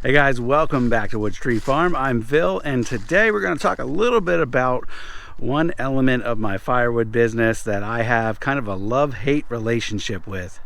Hey guys, welcome back to Woods Tree Farm. I'm Phil, and today we're going to talk a little bit about one element of my firewood business that I have kind of a love-hate relationship with.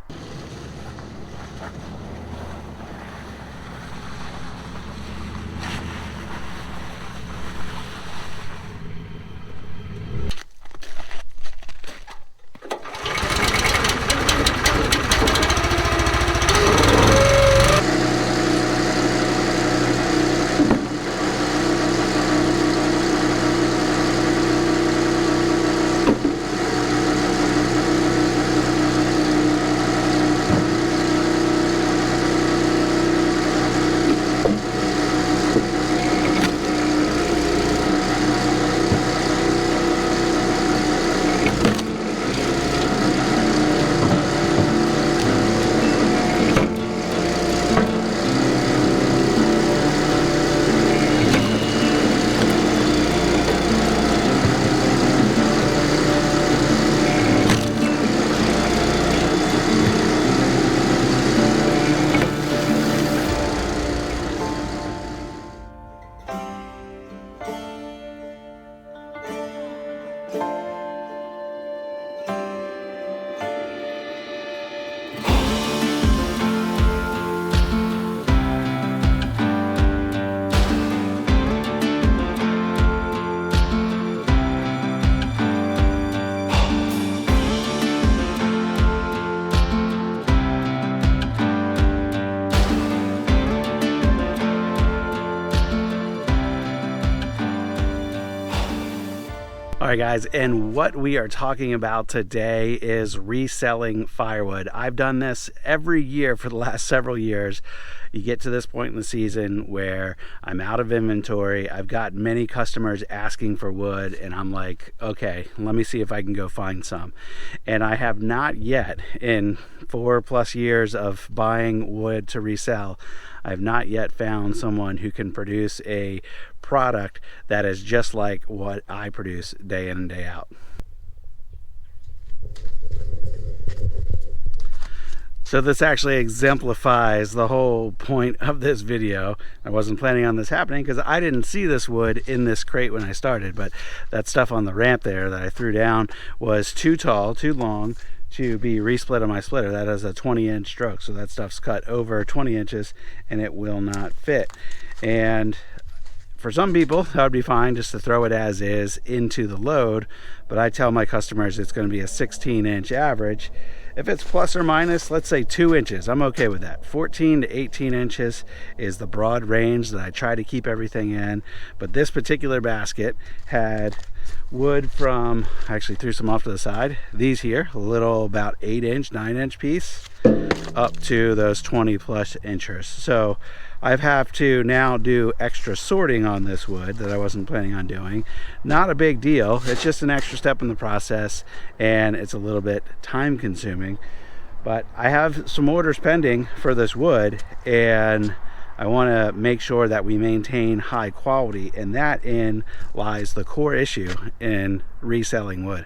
All right guys, and what we are talking about today is reselling firewood. I've done this every year for the last several years. You get to this point in the season where I'm out of inventory. I've got many customers asking for wood, and I'm like, okay, let me see if I can go find some. And I have not yet, in 4+ years of buying wood to resell, I've not yet found someone who can produce a product that is just like what I produce day in and day out. So this actually exemplifies the whole point of this video. I wasn't planning on this happening because I didn't see this wood in this crate when I started, but that stuff on the ramp there that I threw down was too tall, too long to be resplit on my splitter. That is a 20-inch stroke, so that stuff's cut over 20 inches and it will not fit. And for some people, that would be fine just to throw it as is into the load, but I tell my customers it's going to be a 16-inch average. If it's plus or minus, let's say 2 inches, I'm okay with that. 14 to 18 inches is the broad range that I try to keep everything in, but this particular basket had wood from, I actually threw some off to the side, these here, a little about 8-inch, 9-inch piece, up to those 20+ inchers. So I have to now do extra sorting on this wood that I wasn't planning on doing. Not a big deal, it's just an extra step in the process, and it's a little bit time consuming. But I have some orders pending for this wood, and I want to make sure that we maintain high quality, and that in lies the core issue in reselling wood.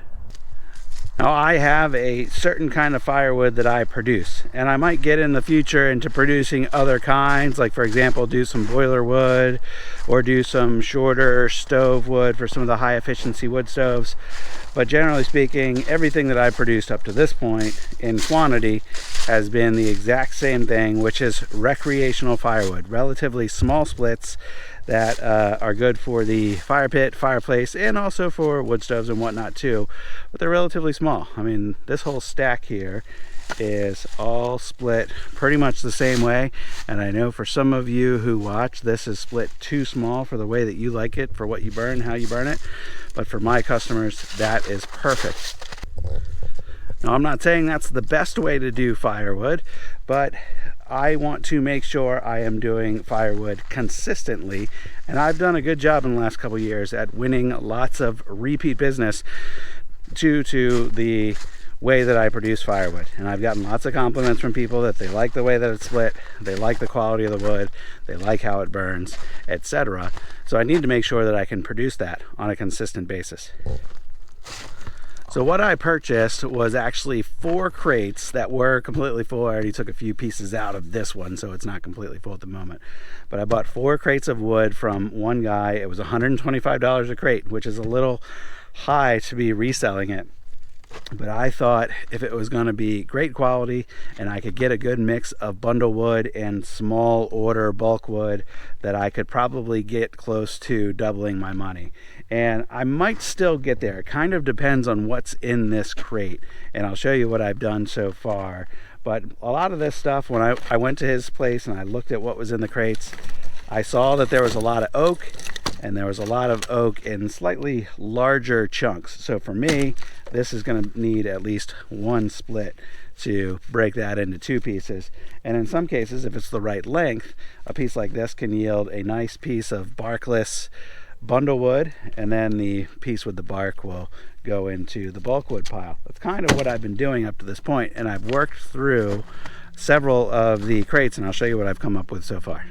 Now, I have a certain kind of firewood that I produce, and I might get in the future into producing other kinds, like for example do some boiler wood or do some shorter stove wood for some of the high efficiency wood stoves. But generally speaking, everything that I've produced up to this point in quantity has been the exact same thing, which is recreational firewood, relatively small splits that are good for the fire pit, fireplace, and also for wood stoves and whatnot too, but they're relatively small. I mean, this whole stack here is all split pretty much the same way, and I know for some of you who watch, this is split too small for the way that you like it, for what you burn, how you burn it, but for my customers, that is perfect. Now, I'm not saying that's the best way to do firewood, but I want to make sure I am doing firewood consistently, and I've done a good job in the last couple of years at winning lots of repeat business due to the way that I produce firewood. And I've gotten lots of compliments from people that they like the way that it's split, they like the quality of the wood, they like how it burns, etc. So I need to make sure that I can produce that on a consistent basis. So what I purchased was actually 4 crates that were completely full. I already took a few pieces out of this one, so it's not completely full at the moment. But I bought 4 crates of wood from one guy. It was $125 a crate, which is a little high to be reselling it. But I thought if it was going to be great quality and I could get a good mix of bundle wood and small order bulk wood, that I could probably get close to doubling my money. And I might still get there. It kind of depends on what's in this crate, and I'll show you what I've done so far. But a lot of this stuff, when I went to his place and I looked at what was in the crates, I saw that there was a lot of oak, and there was a lot of oak in slightly larger chunks. So for me, this is going to need at least 1 split to break that into 2 pieces. And in some cases, if it's the right length, a piece like this can yield a nice piece of barkless bundle wood, and then the piece with the bark will go into the bulk wood pile. That's kind of what I've been doing up to this point, and I've worked through several of the crates, and I'll show you what I've come up with so far.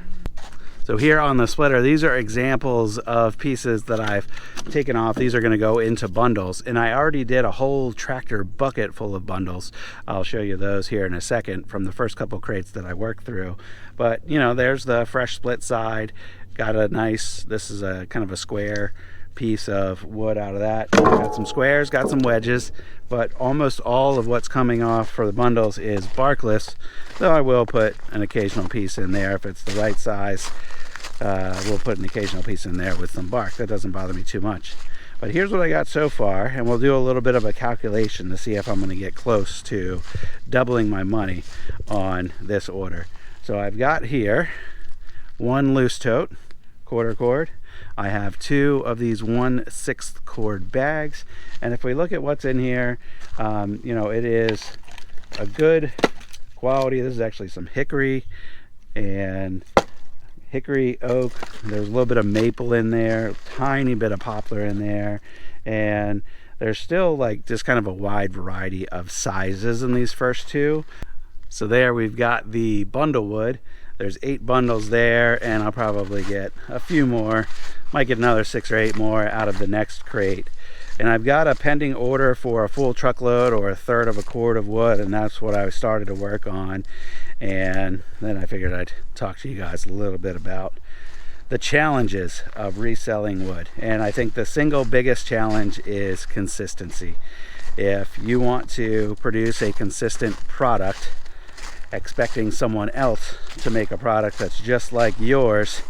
So here on the splitter, these are examples of pieces that I've taken off. These are going to go into bundles, and I already did a whole tractor bucket full of bundles. I'll show you those here in a second from the first couple crates that I worked through. But you know, there's the fresh split side. Got a nice, this is a kind of a square piece of wood out of that. Got some squares, got some wedges, but almost all of what's coming off for the bundles is barkless, though I will put an occasional piece in there if it's the right size. We'll put an occasional piece in there with some bark. That doesn't bother me too much. But here's what I got so far, and we'll do a little bit of a calculation to see if I'm going to get close to doubling my money on this order. So I've got here 1 loose tote, quarter cord. I have 2 of these 1/6 cord bags, and if we look at what's in here, you know, it is a good quality. This is actually some hickory and hickory oak. There's a little bit of maple in there, tiny bit of poplar in there, and there's still like just kind of a wide variety of sizes in these first 2. So there we've got the bundle wood. There's 8 bundles there, and I'll probably get a few more. Might get another 6 or 8 more out of the next crate. And I've got a pending order for a full truckload or 1/3 of a cord of wood, and that's what I started to work on. And then I figured I'd talk to you guys a little bit about the challenges of reselling wood. And I think the single biggest challenge is consistency. If you want to produce a consistent product, expecting someone else to make a product that's just like yours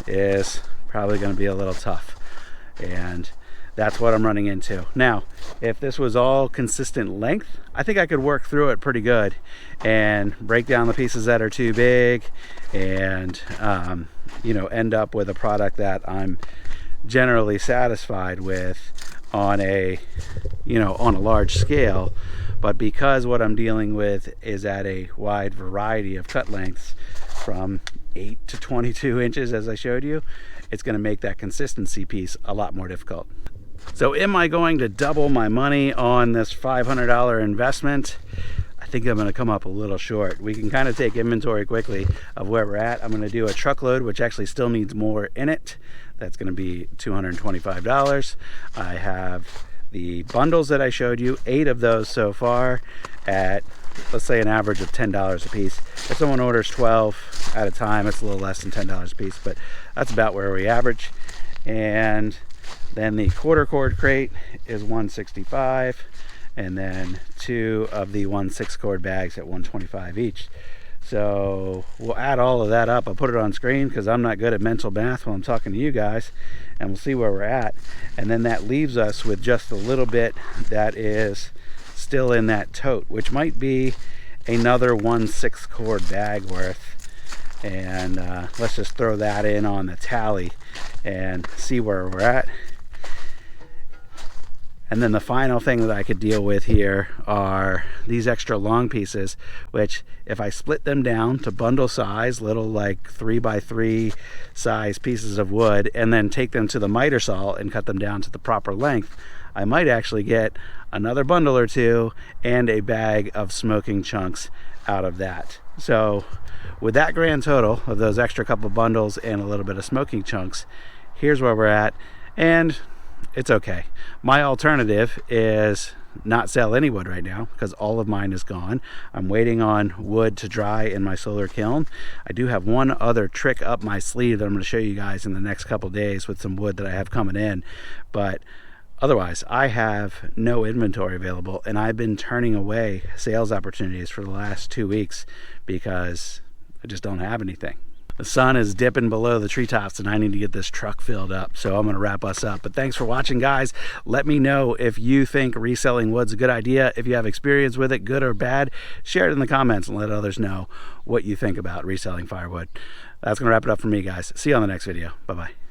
is probably going to be a little tough, and that's what I'm running into. Now, if this was all consistent length, I think I could work through it pretty good and break down the pieces that are too big and you know, end up with a product that I'm generally satisfied with on a, you know, on a large scale. But because what I'm dealing with is at a wide variety of cut lengths from 8 to 22 inches, as I showed you, it's going to make that consistency piece a lot more difficult. So am I going to double my money on this $500 investment? I think I'm going to come up a little short. We can kind of take inventory quickly of where we're at. I'm going to do a truckload, which actually still needs more in it. That's going to be $225. I have the bundles that I showed you, 8 of those so far, at let's say an average of $10 a piece. If someone orders 12 at a time, it's a little less than $10 a piece, but that's about where we average. And then the quarter cord crate is $165, and then 2 of the 1/6 cord bags at $125 each. So we'll add all of that up. I'll put it on screen because I'm not good at mental math while I'm talking to you guys, and we'll see where we're at. And then that leaves us with just a little bit that is still in that tote, which might be another 1/6 cord bag worth. And let's just throw that in on the tally and see where we're at. And then the final thing that I could deal with here are these extra long pieces, which if I split them down to bundle size, little like 3x3 size pieces of wood, and then take them to the miter saw and cut them down to the proper length, I might actually get another bundle or 2 and a bag of smoking chunks out of that. So with that grand total of those extra couple bundles and a little bit of smoking chunks, here's where we're at. And it's okay. My alternative is not sell any wood right now because all of mine is gone. I'm waiting on wood to dry in my solar kiln. I do have one other trick up my sleeve that I'm going to show you guys in the next couple days with some wood that I have coming in, but otherwise I have no inventory available, and I've been turning away sales opportunities for the last 2 weeks because I just don't have anything. The sun is dipping below the treetops and I need to get this truck filled up, so I'm going to wrap us up. But thanks for watching, guys. Let me know if you think reselling wood's a good idea. If you have experience with it, good or bad, share it in the comments and let others know what you think about reselling firewood. That's going to wrap it up for me, guys. See you on the next video. Bye-bye.